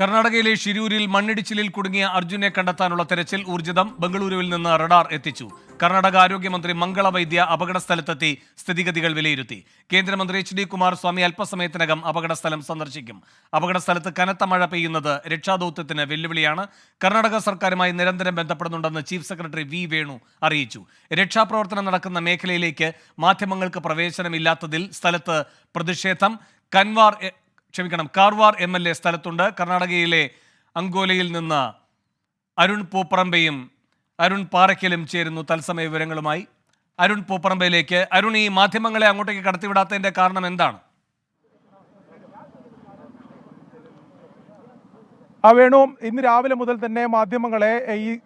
കർണാടകയിലെ ഷിരൂരിൽ മണ്ണിടിച്ചിലിൽ കുടുങ്ങിയ അർജുനെ കണ്ടെത്താനുള്ള തെരച്ചിൽ ഊർജിതം. ബംഗളൂരുവിൽ നിന്ന് റഡാർ എത്തിച്ചു. കർണാടക ആരോഗ്യമന്ത്രി മംഗള വൈദ്യ അപകടസ്ഥലത്തെത്തി സ്ഥിതിഗതികൾ വിലയിരുത്തി. കേന്ദ്രമന്ത്രി HD കുമാരസ്വാമി അല്പസമയത്തിനകം അപകടസ്ഥലം സന്ദർശിക്കും. അപകടസ്ഥലത്ത് കനത്ത മഴ പെയ്യുന്നത് രക്ഷാദൌത്യത്തിന് വെല്ലുവിളിയാണ്. കർണാടക സർക്കാരുമായി നിരന്തരം ബന്ധപ്പെടുന്നുണ്ടെന്ന് ചീഫ് സെക്രട്ടറി V വേണു അറിയിച്ചു. രക്ഷാപ്രവർത്തനം നടക്കുന്ന മേഖലയിലേക്ക് മാധ്യമങ്ങൾക്ക് പ്രവേശനമില്ലാത്തതിൽ സ്ഥലത്ത് പ്രതിഷേധം. കാർവാർ MLA സ്ഥലത്തുണ്ട്. കർണാടകയിലെ അങ്കോലയിൽ നിന്ന് അരുൺ പൂപ്പറമ്പയും അരുൺ പാറയ്ക്കലും ചേരുന്നു തത്സമയ വിവരങ്ങളുമായി. അരുൺ പൂപ്പറമ്പയിലേക്ക്. അരുൺ, ഈ മാധ്യമങ്ങളെ അങ്ങോട്ടേക്ക് കടത്തിവിടാത്തതിന്റെ കാരണം എന്താണ്? വേണു, ഇന്ന് രാവിലെ മുതൽ തന്നെ മാധ്യമങ്ങളെ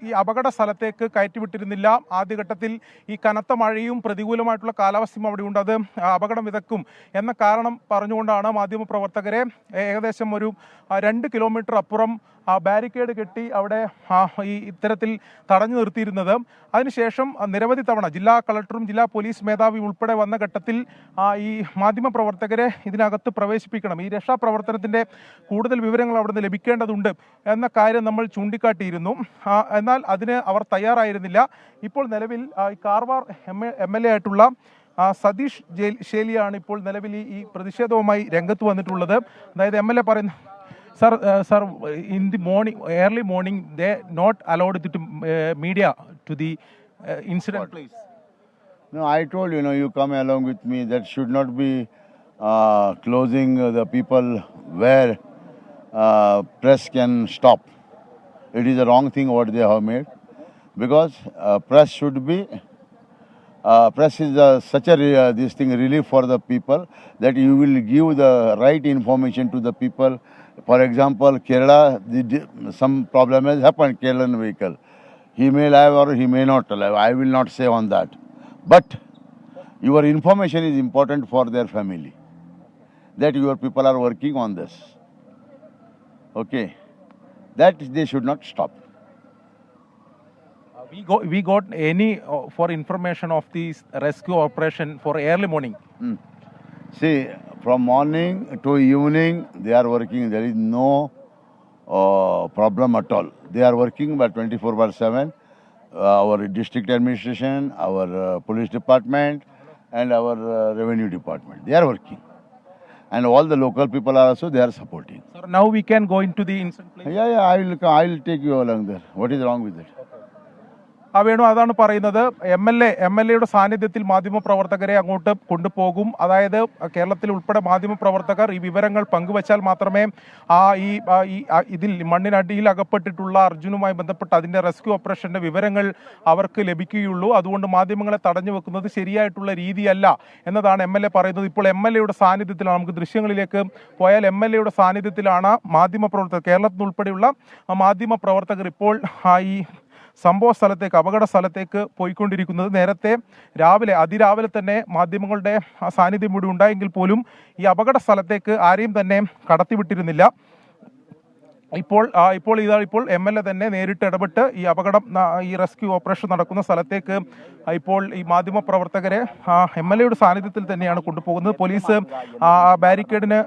ഈ അപകട സ്ഥലത്തേക്ക് കയറ്റിവിട്ടിരുന്നില്ല. ആദ്യഘട്ടത്തിൽ ഈ കനത്ത മഴയും പ്രതികൂലമായിട്ടുള്ള കാലാവസ്ഥയും അവിടെയുണ്ട്, അത് അപകടം വിതക്കും എന്ന കാരണം പറഞ്ഞുകൊണ്ടാണ് മാധ്യമപ്രവർത്തകരെ ഏകദേശം ഒരു 2 കിലോമീറ്റർ അപ്പുറം ബാരിക്കേഡ് കെട്ടി അവിടെ ഈ ഇത്തരത്തിൽ തടഞ്ഞു നിർത്തിയിരുന്നത്. അതിനുശേഷം നിരവധി തവണ ജില്ലാ കളക്ടറും ജില്ലാ പോലീസ് മേധാവിയും ഉൾപ്പെടെ വന്ന ഘട്ടത്തിൽ ഈ മാധ്യമപ്രവർത്തകരെ ഇതിനകത്ത് പ്രവേശിപ്പിക്കണം, ഈ രക്ഷാപ്രവർത്തനത്തിൻ്റെ കൂടുതൽ വിവരങ്ങൾ അവിടെ നിന്ന് ലഭിക്കേണ്ടതുണ്ട് എന്ന കാര്യം നമ്മൾ ചൂണ്ടിക്കാട്ടിയിരുന്നു. എന്നാൽ അതിന് അവർ തയ്യാറായിരുന്നില്ല. ഇപ്പോൾ നിലവിൽ കാർവാർ MLA ആയിട്ടുള്ള സതീഷ് ശേലിയാണ് ഇപ്പോൾ നിലവിൽ ഈ പ്രതിഷേധവുമായി രംഗത്ത് വന്നിട്ടുള്ളത്. അതായത് MLA പറയുന്നു, Sir, in the early morning, they not allowed the media to the incident place. No, I told you come along with me. That should not be closing the people where press can stop. It is a wrong thing what they have made, because press should be. Press is such a this thing relief for the people, that you will give the right information to the people. For example, Kerala, some problem has happened, Kerala vehicle. He may live or he may not live. I will not say on that. But your information is important for their family, that your people are working on this. Okay. That they should not stop. We got any for information of this rescue operation for early morning. See, from morning to evening they are working. There is no problem at all. They are working by 24/7. Our district administration, our police department, and our revenue department, they are working. And all the local people are also, they are supporting. Sir, now we can go into the incident place. Yeah, I will take you along there. What is wrong with it? Venu, അതാണ് പറയുന്നത്. MLAയുടെ സാന്നിധ്യത്തിൽ മാധ്യമപ്രവർത്തകരെ അങ്ങോട്ട് കൊണ്ടുപോകും. അതായത് കേരളത്തിൽ ഉൾപ്പെടെ മാധ്യമപ്രവർത്തകർ ഈ വിവരങ്ങൾ പങ്കുവച്ചാൽ മാത്രമേ ഇതിൽ മണ്ണിനടിയിൽ അകപ്പെട്ടിട്ടുള്ള അർജുനുമായി ബന്ധപ്പെട്ട് അതിൻ്റെ റെസ്ക്യൂ ഓപ്പറേഷൻ്റെ വിവരങ്ങൾ അവർക്ക് ലഭിക്കുകയുള്ളൂ. അതുകൊണ്ട് മാധ്യമങ്ങളെ തടഞ്ഞു വെക്കുന്നത് ശരിയായിട്ടുള്ള രീതിയല്ല എന്നതാണ് MLA പറയുന്നത്. ഇപ്പോൾ MLAയുടെ സാന്നിധ്യത്തിലാണ്, നമുക്ക് ദൃശ്യങ്ങളിലേക്ക് പോയാൽ MLAയുടെ സാന്നിധ്യത്തിലാണ് മാധ്യമപ്രവർത്തകർ, കേരളത്തിൽ ഉൾപ്പെടെയുള്ള മാധ്യമപ്രവർത്തകർ ഇപ്പോൾ ഈ സംഭവ സ്ഥലത്തേക്ക്, അപകട സ്ഥലത്തേക്ക് പോയിക്കൊണ്ടിരിക്കുന്നത്. നേരത്തെ അതിരാവിലെ തന്നെ മാധ്യമങ്ങളുടെ സാന്നിധ്യം കൂടി ഉണ്ടായെങ്കിൽ പോലും ഈ അപകട സ്ഥലത്തേക്ക് ആരെയും തന്നെ കടത്തിവിട്ടിരുന്നില്ല. ഇപ്പോൾ MLA തന്നെ നേരിട്ട് ഇടപെട്ട് ഈ റെസ്ക്യൂ ഓപ്പറേഷൻ നടക്കുന്ന സ്ഥലത്തേക്ക് ഇപ്പോൾ ഈ മാധ്യമപ്രവർത്തകരെ MLAയുടെ സാന്നിധ്യത്തിൽ തന്നെയാണ് കൊണ്ടുപോകുന്നത്. പോലീസ് ബാരിക്കേഡിന്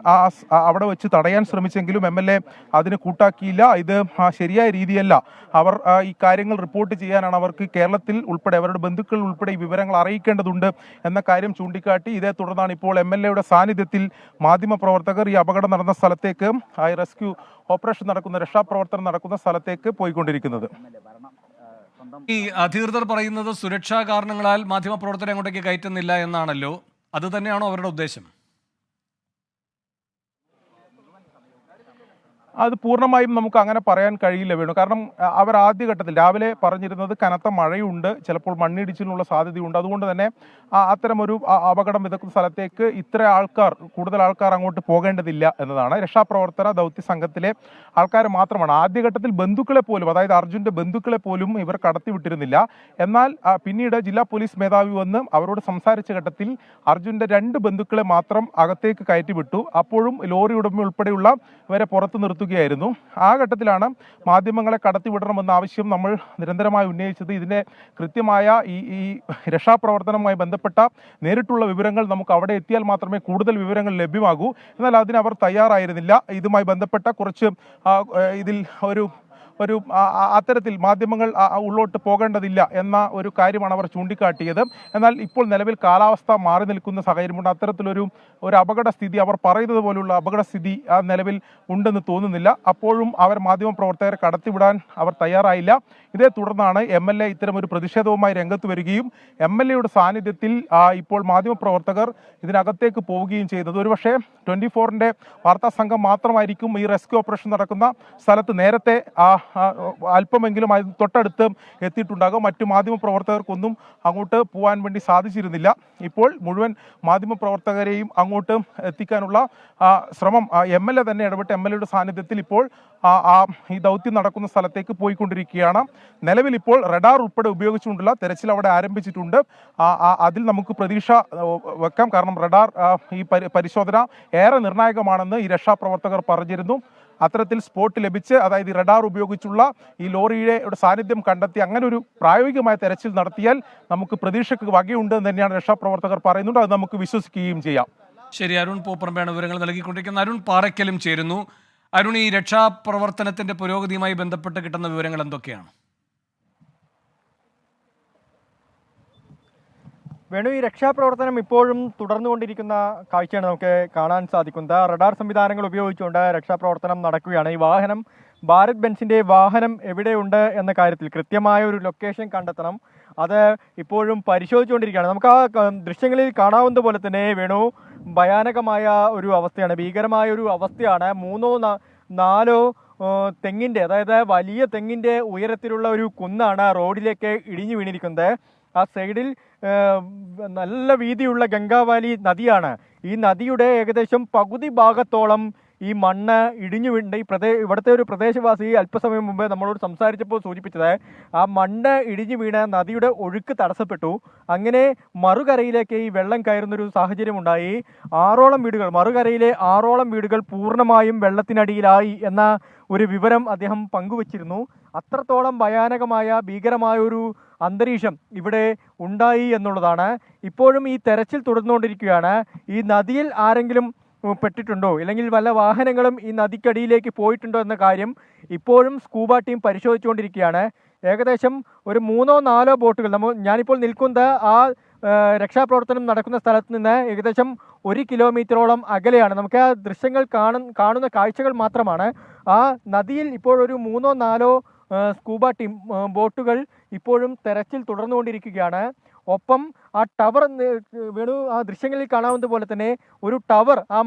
അവിടെ വെച്ച് തടയാൻ ശ്രമിച്ചെങ്കിലും MLA അതിന് കൂട്ടാക്കിയില്ല. ഇത് ശരിയായ രീതിയല്ല. അവർ ഈ കാര്യങ്ങൾ റിപ്പോർട്ട് ചെയ്യാനാണ് അവർക്ക് കേരളത്തിൽ ഉൾപ്പെടെ അവരുടെ ബന്ധുക്കൾ ഉൾപ്പെടെ ഈ വിവരങ്ങൾ അറിയിക്കേണ്ടതുണ്ട് എന്ന കാര്യം ചൂണ്ടിക്കാട്ടി ഇതേ തുടർന്നാണ് ഇപ്പോൾ MLAയുടെ സാന്നിധ്യത്തിൽ മാധ്യമപ്രവർത്തകർ ഈ അപകടം നടന്ന സ്ഥലത്തേക്ക്, റെസ്ക്യൂ ഓപ്പറേഷൻ നടക്കുന്ന, രക്ഷാപ്രവർത്തനം നടക്കുന്ന സ്ഥലത്തേക്ക് പോയിക്കൊണ്ടിരിക്കുന്നത്. ഈ അധികൃതർ പറയുന്നത് സുരക്ഷാ കാരണങ്ങളാൽ മാധ്യമപ്രവർത്തകരെ അങ്ങോട്ടേക്ക് കയറ്റുന്നില്ല എന്നാണല്ലോ. അത് തന്നെയാണോ അവരുടെ ഉദ്ദേശം? അത് പൂർണ്ണമായും നമുക്ക് അങ്ങനെ പറയാൻ കഴിയില്ല വേണു. കാരണം അവർ ആദ്യഘട്ടത്തിൽ രാവിലെ പറഞ്ഞിരുന്നത് കനത്ത മഴയുണ്ട്, ചിലപ്പോൾ മണ്ണിടിച്ചിലിനുള്ള സാധ്യതയുണ്ട്, അതുകൊണ്ട് തന്നെ അത്തരമൊരു അപകടം വിതക്കുന്ന സ്ഥലത്തേക്ക് കൂടുതൽ ആൾക്കാർ അങ്ങോട്ട് പോകേണ്ടതില്ല എന്നതാണ്. രക്ഷാപ്രവർത്തന ദൗത്യ സംഘത്തിലെ ആൾക്കാർ മാത്രമാണ്. ആദ്യഘട്ടത്തിൽ ബന്ധുക്കളെ പോലും, അതായത് അർജുൻ്റെ ബന്ധുക്കളെ പോലും ഇവർ കടത്തിവിട്ടിരുന്നില്ല. എന്നാൽ പിന്നീട് ജില്ലാ പോലീസ് മേധാവി വന്ന് അവരോട് സംസാരിച്ച ഘട്ടത്തിൽ അർജുൻ്റെ 2 ബന്ധുക്കളെ മാത്രം അകത്തേക്ക് കയറ്റിവിട്ടു. അപ്പോഴും ലോറി ഉടമ ഉൾപ്പെടെയുള്ള ഇവരെ പുറത്തു നിർത്തുകയും എത്തുകയായിരുന്നു. ആ ഘട്ടത്തിലാണ് മാധ്യമങ്ങളെ കടത്തിവിടണമെന്ന ആവശ്യം നമ്മൾ നിരന്തരമായി ഉന്നയിച്ചത്. ഇതിൻ്റെ കൃത്യമായ ഈ രക്ഷാപ്രവർത്തനവുമായി ബന്ധപ്പെട്ട നേരിട്ടുള്ള വിവരങ്ങൾ നമുക്ക് അവിടെ എത്തിയാൽ മാത്രമേ കൂടുതൽ വിവരങ്ങൾ ലഭ്യമാകൂ. എന്നാൽ അതിനവർ തയ്യാറായിരുന്നില്ല. ഇതുമായി ബന്ധപ്പെട്ട കുറച്ച് ഇതിൽ ഒരു അത്തരത്തിൽ മാധ്യമങ്ങൾ ഉള്ളോട്ട് പോകേണ്ടതില്ല എന്ന ഒരു കാര്യമാണ് അവർ ചൂണ്ടിക്കാട്ടിയത്. എന്നാൽ ഇപ്പോൾ നിലവിൽ കാലാവസ്ഥ മാറി നിൽക്കുന്ന സാഹചര്യമുണ്ട്. അത്തരത്തിലൊരു അപകട സ്ഥിതി, അവർ പറയുന്നത് പോലുള്ള അപകട സ്ഥിതി നിലവിൽ ഉണ്ടെന്ന് തോന്നുന്നില്ല. അപ്പോഴും അവർ മാധ്യമപ്രവർത്തകരെ കടത്തിവിടാൻ അവർ തയ്യാറായില്ല. ഇതേ തുടർന്നാണ് MLA ഇത്തരമൊരു പ്രതിഷേധവുമായി രംഗത്ത് വരികയും MLAയുടെ സാന്നിധ്യത്തിൽ ഇപ്പോൾ മാധ്യമപ്രവർത്തകർ ഇതിനകത്തേക്ക് പോവുകയും ചെയ്യുന്നത്. ഒരുപക്ഷെ 24ന്റെ വാർത്താ സംഘം മാത്രമായിരിക്കും ഈ റെസ്ക്യൂ ഓപ്പറേഷൻ നടക്കുന്ന സ്ഥലത്ത് നേരത്തെ അല്പമെങ്കിലും തൊട്ടടുത്ത് എത്തിയിട്ടുണ്ടാകും. മറ്റു മാധ്യമപ്രവർത്തകർക്കൊന്നും അങ്ങോട്ട് പോകാൻ വേണ്ടി സാധിച്ചിരുന്നില്ല. ഇപ്പോൾ മുഴുവൻ മാധ്യമപ്രവർത്തകരെയും അങ്ങോട്ട് എത്തിക്കാനുള്ള ശ്രമം MLA തന്നെ ഇടപെട്ട് MLAയുടെ സാന്നിധ്യത്തിൽ ഇപ്പോൾ ഈ ദൗത്യം നടക്കുന്ന സ്ഥലത്തേക്ക് പോയിക്കൊണ്ടിരിക്കുകയാണ്. നിലവിൽ ഇപ്പോൾ റഡാർ ഉൾപ്പെടെ ഉപയോഗിച്ചുകൊണ്ടുള്ള തെരച്ചിൽ അവിടെ ആരംഭിച്ചിട്ടുണ്ട്. അതിൽ നമുക്ക് പ്രതീക്ഷ വെക്കാം. കാരണം റഡാർ ഈ പരിശോധന ഏറെ നിർണായകമാണെന്ന് ഈ രക്ഷാപ്രവർത്തകർ പറഞ്ഞിരുന്നു. അത്തരത്തിൽ സ്പോട്ട് ലഭിച്ച്, അതായത് റഡാർ ഉപയോഗിച്ചുള്ള ഈ ലോറിയുടെ സാന്നിധ്യം കണ്ടെത്തി അങ്ങനെ ഒരു പ്രായോഗികമായ തെരച്ചിൽ നടത്തിയാൽ നമുക്ക് പ്രതീക്ഷയ്ക്ക് വകയുണ്ട് എന്ന് തന്നെയാണ് രക്ഷാപ്രവർത്തകർ പറയുന്നുണ്ട്. അത് നമുക്ക് വിശ്വസിക്കുകയും ചെയ്യാം. ശരി, അരുൺ പൂപ്പറമ്പാണ് വിവരങ്ങൾ നൽകിക്കൊണ്ടിരിക്കുന്നത്. അരുൺ പാറയ്ക്കലും ചേരുന്നു. അരുൺ, ഈ രക്ഷാപ്രവർത്തനത്തിന്റെ പുരോഗതിയുമായി ബന്ധപ്പെട്ട് കിട്ടുന്ന വിവരങ്ങൾ എന്തൊക്കെയാണ്? വേണു, ഈ രക്ഷാപ്രവർത്തനം ഇപ്പോഴും തുടർന്നുകൊണ്ടിരിക്കുന്ന കാഴ്ചയാണ് നമുക്ക് കാണാൻ സാധിക്കുന്നത്. റഡാർ സംവിധാനങ്ങൾ ഉപയോഗിച്ചുകൊണ്ട് രക്ഷാപ്രവർത്തനം നടക്കുകയാണ്. ഈ വാഹനം, ഭാരത് ബെൻസിന്റെ വാഹനം എവിടെയുണ്ട് എന്ന കാര്യത്തിൽ കൃത്യമായ ഒരു ലൊക്കേഷൻ കണ്ടെത്തണം. അത് ഇപ്പോഴും പരിശോധിച്ചുകൊണ്ടിരിക്കുകയാണ്. നമുക്ക് ആ ദൃശ്യങ്ങളിൽ കാണാവുന്ന പോലെ തന്നെ വേണു, ഭയാനകമായ ഒരു അവസ്ഥയാണ്, ഭീകരമായ ഒരു അവസ്ഥയാണ്. 3-4 തെങ്ങിൻ്റെ, അതായത് വലിയ തെങ്ങിൻ്റെ ഉയരത്തിലുള്ള ഒരു കുന്നാണ് റോഡിലേക്ക് ഇടിഞ്ഞു വീണിരിക്കുന്നത്. ആ സൈഡിൽ നല്ല വീതിയുള്ള ഗംഗാവാലി നദിയാണ്. ഈ നദിയുടെ ഏകദേശം പകുതി ഭാഗത്തോളം ഈ മണ്ണ് ഇടിഞ്ഞു വീണ്ട ഇവിടുത്തെ ഒരു പ്രദേശവാസി അല്പസമയം മുമ്പ് നമ്മളോട് സംസാരിച്ചപ്പോൾ സൂചിപ്പിച്ചത്, ആ മണ്ണ് ഇടിഞ്ഞു വീണ് നദിയുടെ ഒഴുക്ക് തടസ്സപ്പെട്ടു. അങ്ങനെ മറുകരയിലേക്ക് ഈ വെള്ളം കയറുന്നൊരു സാഹചര്യം ഉണ്ടായി. 6ഓളം വീടുകൾ, മറുകരയിലെ 6ഓളം വീടുകൾ പൂർണ്ണമായും വെള്ളത്തിനടിയിലായി എന്ന ഒരു വിവരം അദ്ദേഹം പങ്കുവച്ചിരുന്നു. അത്രത്തോളം ഭയാനകമായ ഭീകരമായ ഒരു അന്തരീക്ഷം ഇവിടെ ഉണ്ടായി എന്നുള്ളതാണ്. ഇപ്പോഴും ഈ തെരച്ചിൽ തുടർന്നുകൊണ്ടിരിക്കുകയാണ്. ഈ നദിയിൽ ആരെങ്കിലും പെട്ടിട്ടുണ്ടോ, ഇല്ലെങ്കിൽ വല്ല വാഹനങ്ങളും ഈ നദിക്കടിയിലേക്ക് പോയിട്ടുണ്ടോ എന്ന കാര്യം ഇപ്പോഴും സ്കൂബ ടീം പരിശോധിച്ചുകൊണ്ടിരിക്കുകയാണ്. ഏകദേശം ഒരു 3-4 ബോട്ടുകൾ, ഞാനിപ്പോൾ നിൽക്കുന്നത് ആ രക്ഷാപ്രവർത്തനം നടക്കുന്ന സ്ഥലത്ത് നിന്ന് ഏകദേശം 1 കിലോമീറ്ററോളം അകലെയാണ്. നമുക്ക് ആ ദൃശ്യങ്ങൾ കാണുന്ന കാഴ്ചകൾ മാത്രമാണ്. ആ നദിയിൽ ഇപ്പോൾ ഒരു 3-4 സ്കൂബ ടീം ബോട്ടുകൾ ഇപ്പോഴും തെരച്ചിൽ തുടർന്നുകൊണ്ടിരിക്കുകയാണ്. ഒപ്പം ആ ടവർ, വേണു, ആ ദൃശ്യങ്ങളിൽ കാണാവുന്ന പോലെ തന്നെ ഒരു ടവർ ആ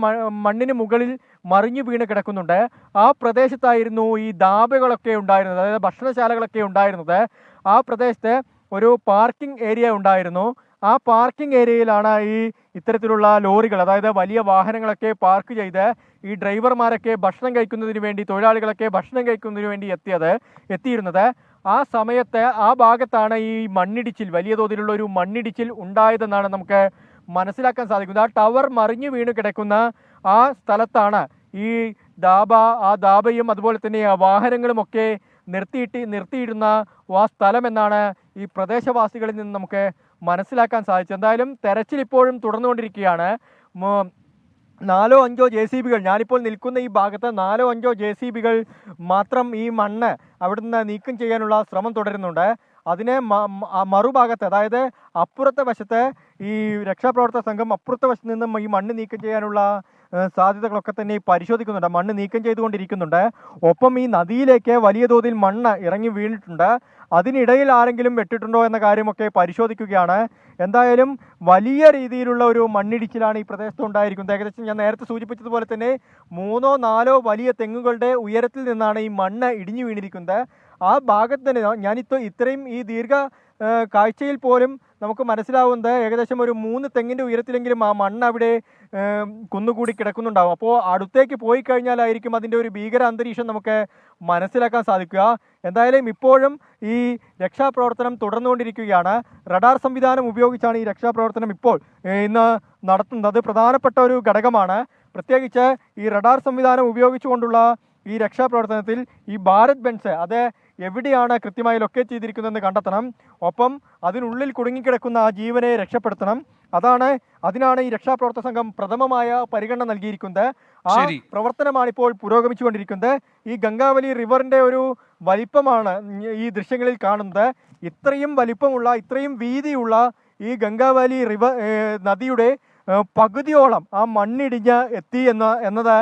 മണ്ണിന് മുകളിൽ മറിഞ്ഞു വീണ് കിടക്കുന്നുണ്ട്. ആ പ്രദേശത്തായിരുന്നു ഈ ധാബകളൊക്കെ ഉണ്ടായിരുന്നത്, അതായത് ഭക്ഷണശാലകളൊക്കെ ഉണ്ടായിരുന്നത്. ആ പ്രദേശത്ത് ഒരു പാർക്കിംഗ് ഏരിയ ഉണ്ടായിരുന്നു. ആ പാർക്കിംഗ് ഏരിയയിലാണ് ഇത്തരത്തിലുള്ള ലോറികൾ, അതായത് വലിയ വാഹനങ്ങളൊക്കെ പാർക്ക് ചെയ്ത് ഈ ഡ്രൈവർമാരൊക്കെ ഭക്ഷണം കഴിക്കുന്നതിന് വേണ്ടി, തൊഴിലാളികളൊക്കെ ഭക്ഷണം കഴിക്കുന്നതിന് വേണ്ടി എത്തിയിരുന്നത്. ആ സമയത്ത് ആ ഭാഗത്താണ് ഈ മണ്ണിടിച്ചിൽ, വലിയ തോതിലുള്ള ഒരു മണ്ണിടിച്ചിൽ ഉണ്ടായതെന്നാണ് നമുക്ക് മനസ്സിലാക്കാൻ സാധിക്കുന്നത്. ആ ടവർ മറിഞ്ഞു വീണ് കിടക്കുന്ന ആ സ്ഥലത്താണ് ഈ ആ ധാബയും അതുപോലെ തന്നെ ആ വാഹനങ്ങളുമൊക്കെ നിർത്തിയിരുന്ന ആ സ്ഥലമെന്നാണ് ഈ പ്രദേശവാസികളിൽ നിന്ന് നമുക്ക് മനസ്സിലാക്കാൻ സാധിച്ചത്. എന്തായാലും തെരച്ചിൽ ഇപ്പോഴും തുടർന്നുകൊണ്ടിരിക്കുകയാണ്. 4-5 JCBകൾ, ഞാനിപ്പോൾ നിൽക്കുന്ന ഈ ഭാഗത്ത് 4-5 JCBകൾ മാത്രം ഈ മണ്ണ് അവിടുന്ന് നീക്കം ചെയ്യാനുള്ള ശ്രമം തുടരുന്നുണ്ട്. അതിനെ മറുഭാഗത്ത്, അതായത് അപ്പുറത്തെ വശത്ത് ഈ രക്ഷാപ്രവർത്തക സംഘം അപ്പുറത്തെ വശത്ത് നിന്നും ഈ മണ്ണ് നീക്കം ചെയ്യാനുള്ള സാധ്യതകളൊക്കെ തന്നെ പരിശോധിക്കുന്നുണ്ട്, മണ്ണ് നീക്കം ചെയ്തുകൊണ്ടിരിക്കുന്നുണ്ട്. ഒപ്പം ഈ നദിയിലേക്ക് വലിയ തോതിൽ മണ്ണ് ഇറങ്ങി വീണിട്ടുണ്ട്. അതിനിടയിൽ ആരെങ്കിലും വെട്ടിട്ടുണ്ടോ എന്ന കാര്യമൊക്കെ പരിശോധിക്കുകയാണ്. എന്തായാലും വലിയ രീതിയിലുള്ള ഒരു മണ്ണിടിച്ചിലാണ് ഈ പ്രദേശത്ത് ഉണ്ടായിരിക്കുന്നത്. ഏകദേശം ഞാൻ നേരത്തെ സൂചിപ്പിച്ചതുപോലെ തന്നെ 3-4 വലിയ തെങ്ങുകളുടെ ഉയരത്തിൽ നിന്നാണ് ഈ മണ്ണ് ഇടിഞ്ഞു വീണിരിക്കുന്നത്. ആ ഭാഗത്ത് തന്നെ ഇത്രയും ഈ ദീർഘ കാഴ്ചയിൽ പോലും നമുക്ക് മനസ്സിലാവുന്നത് ഏകദേശം ഒരു 3 തെങ്ങിൻ്റെ ഉയരത്തിലെങ്കിലും ആ മണ്ണ് അവിടെ കുന്നുകൂടി കിടക്കുന്നുണ്ടാവും. അപ്പോൾ അടുത്തേക്ക് പോയി കഴിഞ്ഞാലായിരിക്കും അതിൻ്റെ ഒരു ഭീകര അന്തരീക്ഷം നമുക്ക് മനസ്സിലാക്കാൻ സാധിക്കുക. എന്തായാലും ഇപ്പോഴും ഈ രക്ഷാപ്രവർത്തനം തുടർന്നുകൊണ്ടിരിക്കുകയാണ്. റഡാർ സംവിധാനം ഉപയോഗിച്ചാണ് ഈ രക്ഷാപ്രവർത്തനം ഇപ്പോൾ ഇന്ന് നടത്തുന്നത്. പ്രധാനപ്പെട്ട ഒരു ഘടകമാണ്. പ്രത്യേകിച്ച് ഈ റഡാർ സംവിധാനം ഉപയോഗിച്ചുകൊണ്ടുള്ള ഈ രക്ഷാപ്രവർത്തനത്തിൽ ഈ ഭാരത് ബെൻസ് അത് എവിടെയാണ് കൃത്യമായി ലൊക്കേറ്റ് ചെയ്തിരിക്കുന്നതെന്ന് കണ്ടെത്തണം. ഒപ്പം അതിനുള്ളിൽ കുടുങ്ങിക്കിടക്കുന്ന ആ ജീവനെ രക്ഷപ്പെടുത്തണം. അതിനാണ് ഈ രക്ഷാപ്രവർത്തന സംഘം പ്രഥമമായ പരിഗണന നൽകിയിരിക്കുന്നത്. ആ പ്രവർത്തനമാണ് ഇപ്പോൾ പുരോഗമിച്ചുകൊണ്ടിരിക്കുന്നത്. ഈ ഗംഗാവലി റിവറിന്റെ ഒരു വലിപ്പമാണ് ഈ ദൃശ്യങ്ങളിൽ കാണുന്നത്. ഇത്രയും വലിപ്പമുള്ള, ഇത്രയും വീതിയുള്ള ഈ ഗംഗാവലി നദിയുടെ പകുതിയോളം ആ മണ്ണിടിഞ്ഞ് എത്തി എന്നത്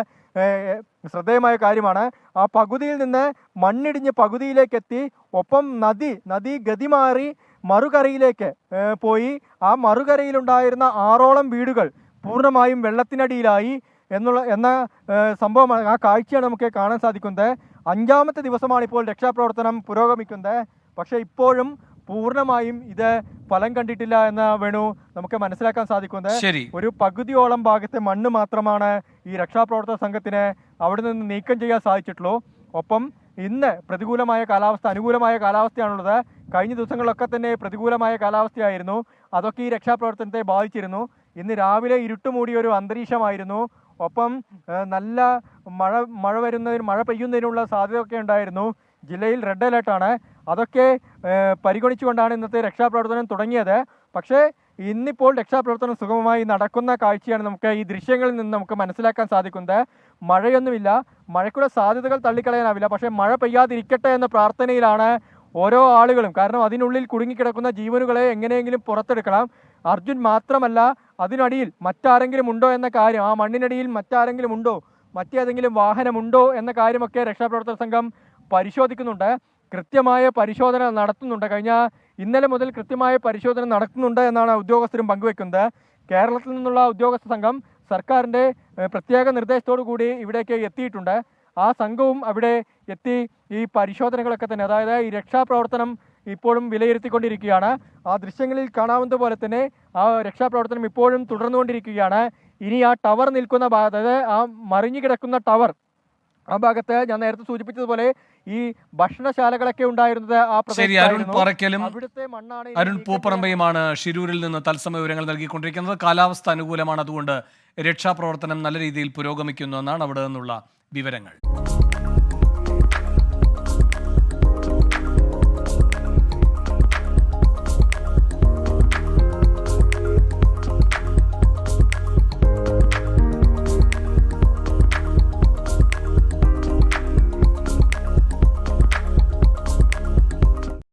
ശ്രദ്ധേയമായ കാര്യമാണ്. ആ പകുതിയിൽ നിന്ന് മണ്ണിടിഞ്ഞ് പകുതിയിലേക്ക് എത്തി. ഒപ്പം നദി ഗതി മാറി മറുകരയിലേക്ക് പോയി. ആ മറുകരയിലുണ്ടായിരുന്ന 6ഓളം വീടുകൾ പൂർണ്ണമായും വെള്ളത്തിനടിയിലായി എന്ന സംഭവമാണ്, ആ കാഴ്ചയാണ് നമുക്ക് കാണാൻ സാധിക്കുന്നത്. 5ാമത്തെ ദിവസമാണ് ഇപ്പോൾ രക്ഷാപ്രവർത്തനം പുരോഗമിക്കുന്നത്. പക്ഷേ ഇപ്പോഴും പൂർണ്ണമായും ഇത് ഫലം കണ്ടിട്ടില്ല എന്ന് വേണു നമുക്ക് മനസ്സിലാക്കാൻ സാധിക്കുന്നത്. ഒരു പകുതിയോളം ഭാഗത്തെ മണ്ണ് മാത്രമാണ് ഈ രക്ഷാപ്രവർത്തന സംഘത്തിന് അവിടെ നിന്ന് നീക്കം ചെയ്യാൻ സാധിച്ചിട്ടുള്ളൂ. ഒപ്പം ഇന്ന് അനുകൂലമായ കാലാവസ്ഥയാണുള്ളത്. കഴിഞ്ഞ ദിവസങ്ങളിലൊക്കെ തന്നെ പ്രതികൂലമായ കാലാവസ്ഥയായിരുന്നു. അതൊക്കെ ഈ രക്ഷാപ്രവർത്തനത്തെ ബാധിച്ചിരുന്നു. ഇന്ന് രാവിലെ ഇരുട്ടുമൂടിയ ഒരു അന്തരീക്ഷമായിരുന്നു. ഒപ്പം നല്ല മഴ പെയ്യുന്നതിനുള്ള സാധ്യതയൊക്കെ ഉണ്ടായിരുന്നു. ജില്ലയിൽ റെഡ് അലേർട്ടാണ്. അതൊക്കെ പരിഗണിച്ചുകൊണ്ടാണ് ഇന്നത്തെ രക്ഷാപ്രവർത്തനം തുടങ്ങിയത്. പക്ഷേ ഇന്നിപ്പോൾ രക്ഷാപ്രവർത്തനം സുഗമമായി നടക്കുന്ന കാഴ്ചയാണ് നമുക്ക് ഈ ദൃശ്യങ്ങളിൽ നിന്ന് നമുക്ക് മനസ്സിലാക്കാൻ സാധിക്കുന്നത്. മഴയൊന്നുമില്ല, മഴയ്ക്കുള്ള സാധ്യതകൾ തള്ളിക്കളയാനാവില്ല. പക്ഷേ മഴ പെയ്യാതിരിക്കട്ടെ എന്ന പ്രാർത്ഥനയിലാണ് ഓരോ ആളുകളും. കാരണം അതിനുള്ളിൽ കുടുങ്ങിക്കിടക്കുന്ന ജീവനുകളെ എങ്ങനെയെങ്കിലും പുറത്തെടുക്കണം. അർജുൻ മാത്രമല്ല, അതിനടിയിൽ മറ്റാരെങ്കിലും ഉണ്ടോ എന്ന കാര്യം, ആ മണ്ണിനടിയിൽ മറ്റാരെങ്കിലും ഉണ്ടോ, മറ്റേതെങ്കിലും വാഹനമുണ്ടോ എന്ന കാര്യമൊക്കെ രക്ഷാപ്രവർത്തന സംഘം പരിശോധിക്കുന്നുണ്ട്. കൃത്യമായ പരിശോധന നടത്തുന്നുണ്ട്. ഇന്നലെ മുതൽ കൃത്യമായ പരിശോധന നടത്തുന്നുണ്ട് എന്നാണ് ഉദ്യോഗസ്ഥരും പങ്കുവെക്കുന്നത്. കേരളത്തിൽ നിന്നുള്ള ഉദ്യോഗസ്ഥ സംഘം സർക്കാരിൻ്റെ പ്രത്യേക നിർദ്ദേശത്തോടു കൂടി ഇവിടേക്ക് എത്തിയിട്ടുണ്ട്. ആ സംഘവും അവിടെ എത്തി ഈ പരിശോധനകളൊക്കെ തന്നെ, അതായത് ഈ രക്ഷാപ്രവർത്തനം ഇപ്പോഴും വിലയിരുത്തിക്കൊണ്ടിരിക്കുകയാണ്. ആ ദൃശ്യങ്ങളിൽ കാണാവുന്നത് പോലെ തന്നെ ആ രക്ഷാപ്രവർത്തനം ഇപ്പോഴും തുടർന്നുകൊണ്ടിരിക്കുകയാണ്. ഇനി ആ ടവർ നിൽക്കുന്ന ഭാഗത്ത്, അതായത് ആ മറിഞ്ഞു കിടക്കുന്ന ടവർ, ആ ഭാഗത്ത് ഞാൻ നേരത്തെ സൂചിപ്പിച്ചതുപോലെ ഈ ഭക്ഷണശാലകളൊക്കെ ഉണ്ടായിരുന്നത് ആ പ്രദേശത്തായിരുന്നു. അരുൺ പൂപ്പറമ്പയുമാണ് ഷിരൂരിൽ നിന്ന് തത്സമയ വിവരങ്ങൾ നൽകിക്കൊണ്ടിരിക്കുന്നത്. കാലാവസ്ഥ അനുകൂലമാണ്, അതുകൊണ്ട് രക്ഷാപ്രവർത്തനം നല്ല രീതിയിൽ പുരോഗമിക്കുന്നു എന്നാണ് അവിടെ നിന്നുള്ള വിവരങ്ങൾ.